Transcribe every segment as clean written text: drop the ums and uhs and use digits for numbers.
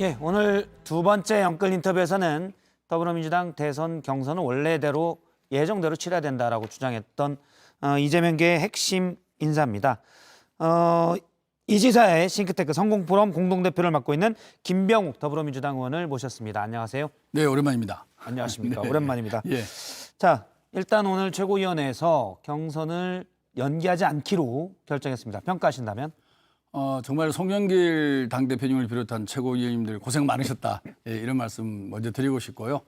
예, 오늘 두 번째 영끌 인터뷰에서는 더불어민주당 대선 경선은 원래대로 예정대로 치러야 된다라고 주장했던 이재명계의 핵심 인사입니다. 이 지사의 싱크테크 성공포럼 공동대표를 맡고 있는 김병욱 더불어민주당 의원을 모셨습니다. 안녕하세요. 네, 오랜만입니다. 안녕하십니까. 네. 오랜만입니다. 예. 자, 일단 오늘 최고위원회에서 경선을 연기하지 않기로 결정했습니다. 평가하신다면? 정말 송영길 당대표님을 비롯한 최고위원님들 고생 많으셨다. 예, 이런 말씀 먼저 드리고 싶고요.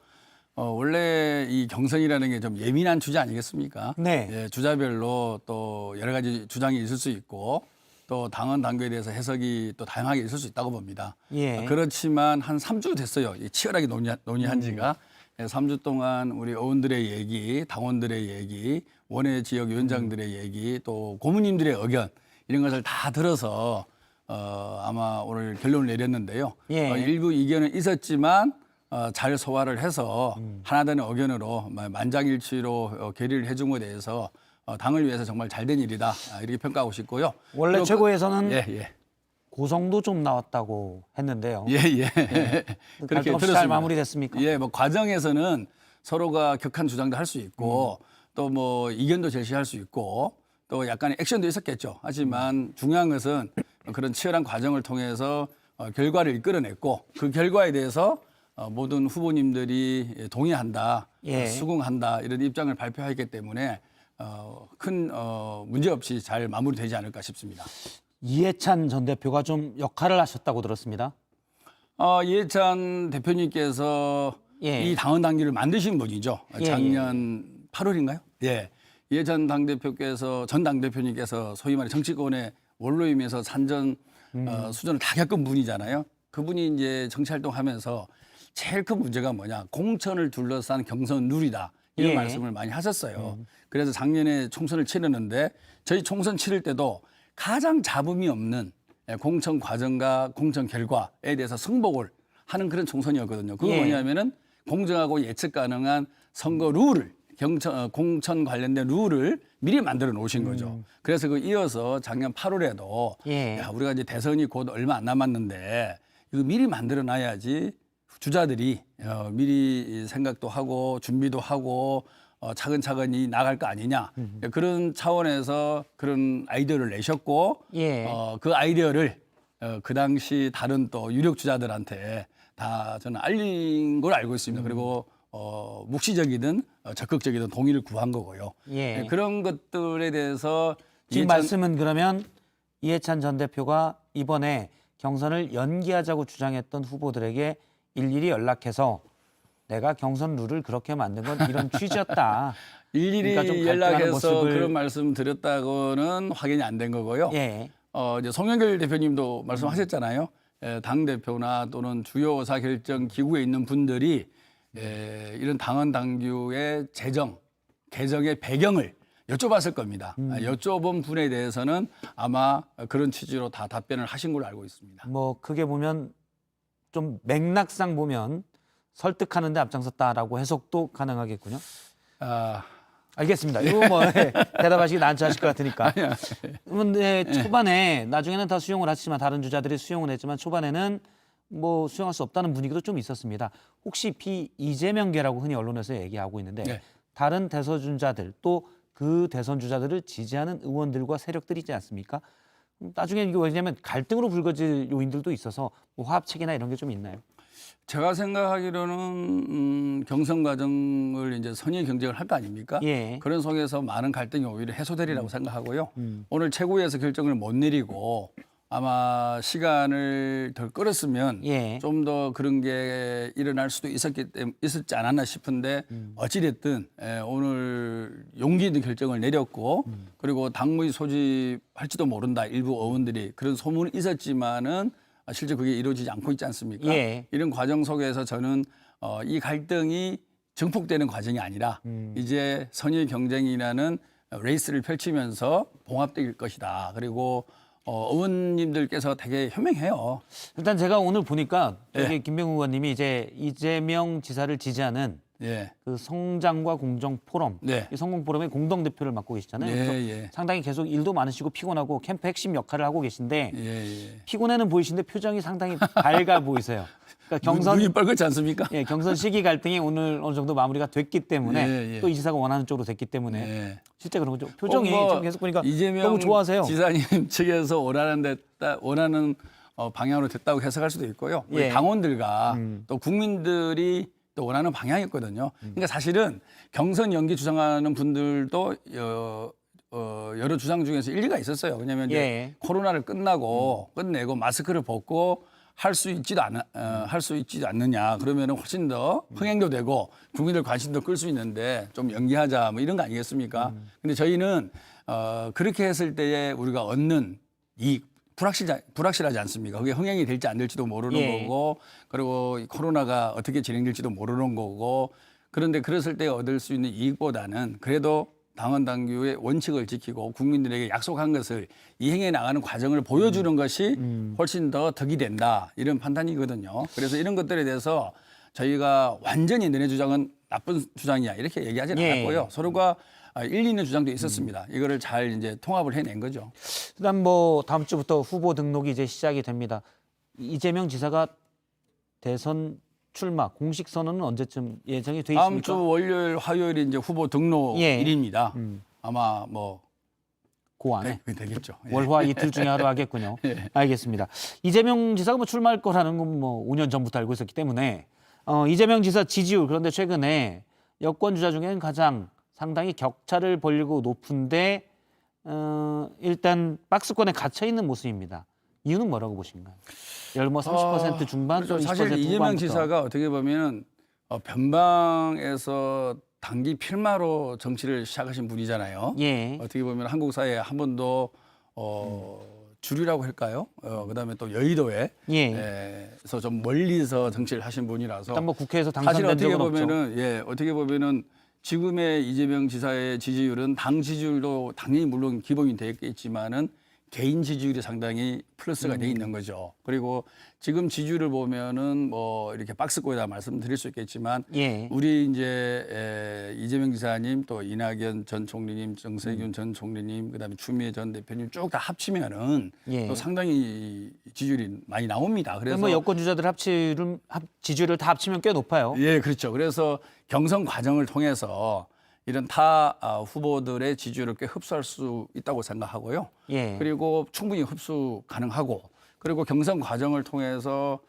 원래 이 경선이라는 게 좀 예민한 주제 아니겠습니까? 네. 예, 주자별로 또 여러 가지 주장이 있을 수 있고 또 당원 당규에 대해서 해석이 또 다양하게 있을 수 있다고 봅니다. 예. 그렇지만 한 3주 됐어요. 치열하게 논의한 지가. 3주 동안 우리 의원들의 얘기, 당원들의 얘기, 원외 지역 위원장들의 얘기, 또 고문님들의 의견 이런 것을 다 들어서 아마 오늘 결론을 내렸는데요. 예. 일부 이견은 있었지만 잘 소화를 해서 하나 되는 의견으로 만장일치로 결의를 해준 것에 대해서 당을 위해서 정말 잘된 일이다 이렇게 평가하고 싶고요. 원래 최고에서는 예. 고성도 좀 나왔다고 했는데요. 예. 그렇게 그렇게 없이 잘 마무리됐습니까? 예, 뭐 과정에서는 서로가 격한 주장도 할 수 있고 또 뭐 이견도 제시할 수 있고 또 약간의 액션도 있었겠죠. 하지만 중요한 것은 그런 치열한 과정을 통해서 결과를 이끌어냈고 그 결과에 대해서 모든 후보님들이 동의한다, 예. 수긍한다 이런 입장을 발표했기 때문에 큰 문제 없이 잘 마무리되지 않을까 싶습니다. 이해찬 전 대표가 좀 역할을 하셨다고 들었습니다. 이해찬 대표님께서 예. 이 당원 당규를 만드신 분이죠. 예, 작년 8월인가요? 예. 이해찬 당대표께서 전 당대표님께서 소위 말해 정치권의 원로임에서 산전 수전을 다 겪은 분이잖아요. 그분이 이제 정치활동하면서 제일 큰 문제가 뭐냐 공천을 둘러싼 경선 룰이다 이런 예. 말씀을 많이 하셨어요. 그래서 작년에 총선을 치르는데 저희 총선 치를 때도 가장 잡음이 없는 공천 과정과 공천 결과에 대해서 승복을 하는 그런 총선이었거든요. 그건 예. 뭐냐면은 공정하고 예측 가능한 선거 룰을 공천 관련된 룰을 미리 만들어 놓으신 거죠. 그래서 그 이어서 작년 8월에도 예. 야, 우리가 이제 대선이 곧 얼마 안 남았는데 이거 미리 만들어 놔야지 주자들이 미리 생각도 하고 준비도 하고 차근차근히 나갈 거 아니냐 그런 차원에서 그런 아이디어를 내셨고 예. 그 아이디어를 그 당시 다른 또 유력 주자들한테 다 저는 알린 걸 알고 있습니다. 그리고 묵시적이든 적극적이든 동의를 구한 거고요. 예. 그런 것들에 대해서 지금 이해찬- 말씀은 그러면 이해찬 전 대표가 이번에 경선을 연기하자고 주장했던 후보들에게 일일이 연락해서 내가 경선 룰을 그렇게 만든 건 이런 취지였다. 일일이 그러니까 좀 갈등하는 연락해서 모습을- 그런 말씀 드렸다고는 확인이 안 된 거고요. 예. 이제 송영길 대표님도 말씀하셨잖아요. 당 대표나 또는 주요 의사 결정 기구에 있는 분들이 이런 당원 당규의 개정의 배경을 여쭤봤을 겁니다. 여쭤본 분에 대해서는 아마 그런 취지로 다 답변을 하신 걸로 알고 있습니다. 뭐 크게 보면 좀 맥락상 보면 설득하는 데 앞장섰다라고 해석도 가능하겠군요. 아, 알겠습니다. 이거 뭐 대답하시기 난처하실 것 같으니까. 그런데 초반에 나중에는 다 수용을 하시지만 다른 주자들이 수용을 했지만 초반에는 뭐 수용할 수 없다는 분위기도 좀 있었습니다. 혹시 이재명계라고 흔히 언론에서 얘기하고 있는데 네. 다른 대선 주자들 또 그 대선 주자들을 지지하는 의원들과 세력들이 있지 않습니까? 나중에 이게 왜냐하면 갈등으로 불거질 요인들도 있어서 뭐 화합책이나 이런 게 좀 있나요? 제가 생각하기로는 경선 과정을 이제 선의 경쟁을 할 거 아닙니까? 예. 그런 속에서 많은 갈등이 오히려 해소되리라고 생각하고요. 오늘 최고위에서 결정을 못 내리고 아마 시간을 덜 끌었으면 예. 좀 더 그런 게 일어날 수도 있었지 않았나 싶은데 어찌됐든 오늘 용기 있는 결정을 내렸고 그리고 당무위 소집할지도 모른다 일부 의원들이 그런 소문이 있었지만은 실제 그게 이루어지지 않고 있지 않습니까? 예. 이런 과정 속에서 저는 이 갈등이 증폭되는 과정이 아니라 이제 선의 경쟁이라는 레이스를 펼치면서 봉합될 것이다. 그리고 의원님들께서 되게 현명해요. 일단 제가 오늘 보니까 예. 김병욱 의원님이 이제 이재명 지사를 지지하는 예. 그 성장과 공정 포럼, 네. 이 성공 포럼의 공동 대표를 맡고 계시잖아요. 그래서 예. 상당히 계속 일도 많으시고 피곤하고 캠프 핵심 역할을 하고 계신데 예. 피곤해는 보이시는데 표정이 상당히 밝아 보이세요. 그러니까 눈이 빨갛지 않습니까? 예, 경선 시기 갈등이 오늘 어느 정도 마무리가 됐기 때문에 예. 또 이 지사가 원하는 쪽으로 됐기 때문에 예. 실제 그런 거죠. 표정이 뭐 좀 계속 보니까 이재명 너무 좋아하세요. 지사님 측에서 원하는 방향으로 됐다고 해석할 수도 있고요. 우리 예. 당원들과 또 국민들이 또 원하는 방향이었거든요. 그러니까 사실은 경선 연기 주장하는 분들도 여러 주장 중에서 일리가 있었어요. 왜냐하면 이제 예. 코로나를 끝내고 마스크를 벗고 할 수 있지도 않느냐. 그러면은 훨씬 더 흥행도 되고 국민들 관심도 끌 수 있는데 좀 연기하자 뭐 이런 거 아니겠습니까? 근데 저희는 그렇게 했을 때에 우리가 얻는 이익 불확실하지 않습니까? 그게 흥행이 될지 안 될지도 모르는 예. 거고, 그리고 이 코로나가 어떻게 진행될지도 모르는 거고, 그런데 그랬을 때 얻을 수 있는 이익보다는 그래도 당원 당규의 원칙을 지키고 국민들에게 약속한 것을 이행해 나가는 과정을 보여주는 것이 훨씬 더 덕이 된다, 이런 판단이거든요. 그래서 이런 것들에 대해서 저희가 완전히 너네 주장은 나쁜 주장이야 이렇게 얘기하지는 예. 않았고요. 서로가 일리 있는 주장도 있었습니다. 이거를 잘 이제 통합을 해낸 거죠. 그다음 뭐 다음 주부터 후보 등록이 이제 시작이 됩니다. 이재명 지사가 대선 출마 공식 선언은 언제쯤 예정이 돼 있습니까? 다음 주 월요일, 화요일이 이제 후보 등록 예. 일입니다. 아마 뭐 그 안에 되겠죠. 예. 월화 이틀 중에 하루 하겠군요. 예. 알겠습니다. 이재명 지사가 뭐 출마할 거라는 건 뭐 5년 전부터 알고 있었기 때문에 이재명 지사 지지율, 그런데 최근에 여권 주자 중에는 가장 상당히 격차를 벌리고 높은데 일단 박스권에 갇혀 있는 모습입니다. 이유는 뭐라고 보신가요? 뭐 30% 중반, 또 20% 사실 이재명 후반부터. 지사가 어떻게 보면 변방에서 단기 필마로 정치를 시작하신 분이잖아요. 예. 어떻게 보면 한국 사회에 한 번도 주류라고 할까요? 그다음에 또 여의도에 에서 좀 멀리서 정치를 하신 분이라서 일단 뭐 국회에서 사실 당선된 어떻게 적은 없죠. 보면은 어떻게 보면은 지금의 이재명 지사의 지지율은 당 지지율도 당연히 물론 기본이 되겠지만은 개인 지지율이 상당히 플러스가 돼 있는 거죠. 그리고 지금 지지율을 보면은 뭐 이렇게 박스권에다 말씀드릴 수 있겠지만 예. 우리 이제 이재명 지사님, 또 이낙연 전 총리님, 정세균 전 총리님, 그다음에 추미애 전 대표님 쭉 다 합치면은 예. 또 상당히 지지율이 많이 나옵니다. 그래서 뭐 여권 주자들 지지율을 다 합치면 꽤 높아요. 예, 그렇죠. 그래서 경선 과정을 통해서 이런 타 후보들의 지지율을 꽤 흡수할 수 있다고 생각하고요. 예. 그리고 충분히 흡수 가능하고, 그리고 경선 과정을 통해서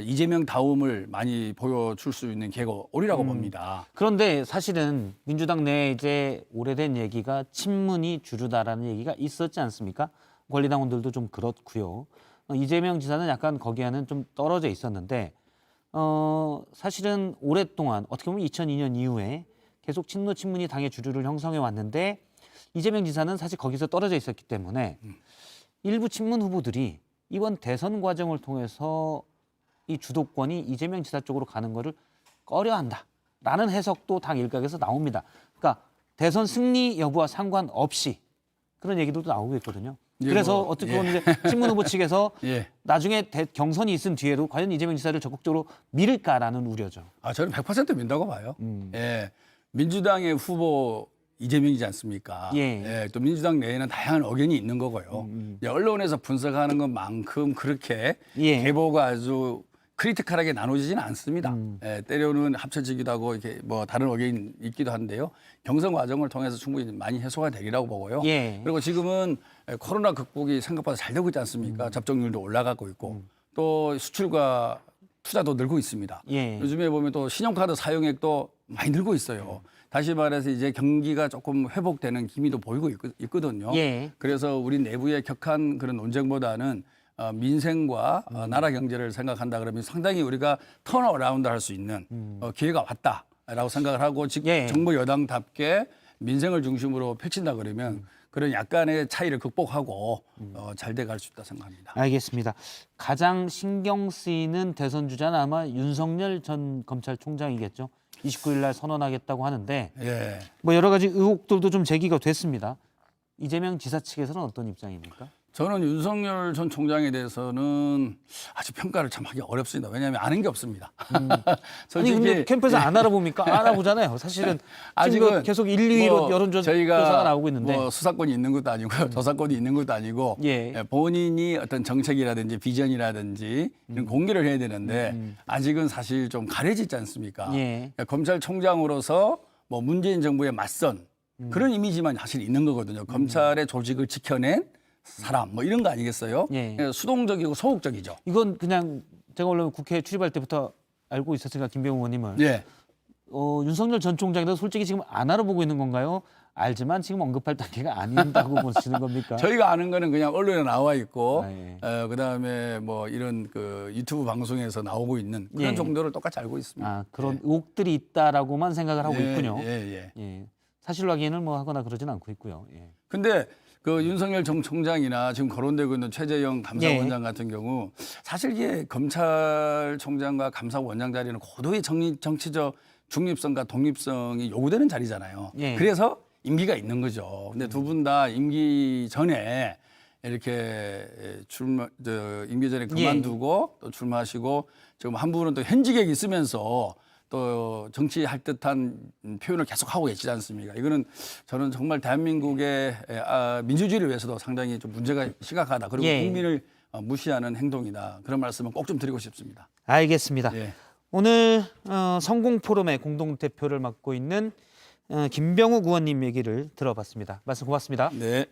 이재명 다움을 많이 보여줄 수 있는 계기이라고 봅니다. 그런데 사실은 민주당 내에 이제 오래된 얘기가 친문이 주류다라는 얘기가 있었지 않습니까? 권리당원들도 좀 그렇고요. 이재명 지사는 약간 거기에는 좀 떨어져 있었는데 사실은 오랫동안 어떻게 보면 2002년 이후에 계속 친문이 당의 주류를 형성해 왔는데 이재명 지사는 사실 거기서 떨어져 있었기 때문에 일부 친문 후보들이 이번 대선 과정을 통해서 이 주도권이 이재명 지사 쪽으로 가는 거를 꺼려한다라는 해석도 당 일각에서 나옵니다. 그러니까 대선 승리 여부와 상관없이 그런 얘기들도 나오고 있거든요. 예, 그래서 뭐, 어떻게 보면 이제 친문 후보 측에서 예. 나중에 경선이 있은 뒤에도 과연 이재명 지사를 적극적으로 밀을까라는 우려죠. 저는 100% 민다고 봐요. 예. 민주당의 후보 이재명이지 않습니까? 예. 또 민주당 내에는 다양한 의견이 있는 거고요. 언론에서 분석하는 것만큼 그렇게 예. 계보가 아주 크리티컬하게 나눠지지는 않습니다. 때로는 합쳐지기도 하고 이렇게 뭐 다른 의견이 있기도 한데요. 경선 과정을 통해서 충분히 많이 해소가 되리라고 보고요. 예. 그리고 지금은 코로나 극복이 생각보다 잘 되고 있지 않습니까? 접종률도 올라가고 있고 또 수출과 투자도 늘고 있습니다. 예. 요즘에 보면 또 신용카드 사용액도 많이 늘고 있어요. 다시 말해서 이제 경기가 조금 회복되는 기미도 보이고 있거든요. 예. 그래서 우리 내부의 격한 그런 논쟁보다는 민생과 나라 경제를 생각한다 그러면 상당히 우리가 턴어라운드 할 수 있는 기회가 왔다라고 생각을 하고 예. 정부 여당답게 민생을 중심으로 펼친다 그러면 그런 약간의 차이를 극복하고 잘 돼갈 수 있다 생각합니다. 알겠습니다. 가장 신경 쓰이는 대선 주자는 아마 윤석열 전 검찰총장이겠죠. 29일 날 선언하겠다고 하는데 예. 뭐 여러 가지 의혹들도 좀 제기가 됐습니다. 이재명 지사 측에서는 어떤 입장입니까? 저는 윤석열 전 총장에 대해서는 아직 평가를 참 하기 어렵습니다. 왜냐하면 아는 게 없습니다. 아니 근데 캠프에서 안 알아봅니까? 알아보잖아요. 사실은 지금 계속 1, 2위로 여론조사가 나오고 있는데 뭐 수사권이 있는 것도 아니고 조사권이 있는 것도 아니고 예. 본인이 어떤 정책이라든지 비전이라든지 이런 공개를 해야 되는데 아직은 사실 좀 가려지지 않습니까? 예. 그러니까 검찰총장으로서 뭐 문재인 정부에 맞선 그런 이미지만 사실 있는 거거든요. 검찰의 조직을 지켜낸 사람 뭐 이런 거 아니겠어요? 예. 수동적이고 소극적이죠. 이건 그냥 제가 원래 국회에 출입할 때부터 알고 있었으니까 김병우 의원님을 예. 윤석열 전 총장도 솔직히 지금 안 알아보고 있는 건가요? 알지만 지금 언급할 단계가 아닌다고 보시는 겁니까? 저희가 아는 거는 그냥 언론에 나와 있고 아, 예. 그다음에 뭐 이런 그 유튜브 방송에서 나오고 있는 그런 예. 정도를 똑같이 알고 있습니다. 아, 그런 의혹들이 있다라고만 생각을 하고 예, 있군요. 예. 예. 사실 확인을 뭐 하거나 그러진 않고 있고요. 예. 근데 그 윤석열 전 총장이나 지금 거론되고 있는 최재형 감사원장 예. 같은 경우 사실 이게 검찰총장과 감사원장 자리는 고도의 정치적 중립성과 독립성이 요구되는 자리잖아요. 예. 그래서 임기가 있는 거죠. 근데 두 분 다 임기 전에 이렇게 임기 전에 그만두고 또 출마하시고 지금 한 분은 또 현직에 있으면서 또 정치할 듯한 표현을 계속 하고 계시지 않습니까? 이거는 저는 정말 대한민국의 민주주의를 위해서도 상당히 좀 문제가 심각하다. 그리고 예. 국민을 무시하는 행동이다. 그런 말씀은 꼭 좀 드리고 싶습니다. 알겠습니다. 예. 오늘 성공 포럼의 공동 대표를 맡고 있는 김병욱 의원님 얘기를 들어봤습니다. 말씀 고맙습니다. 네.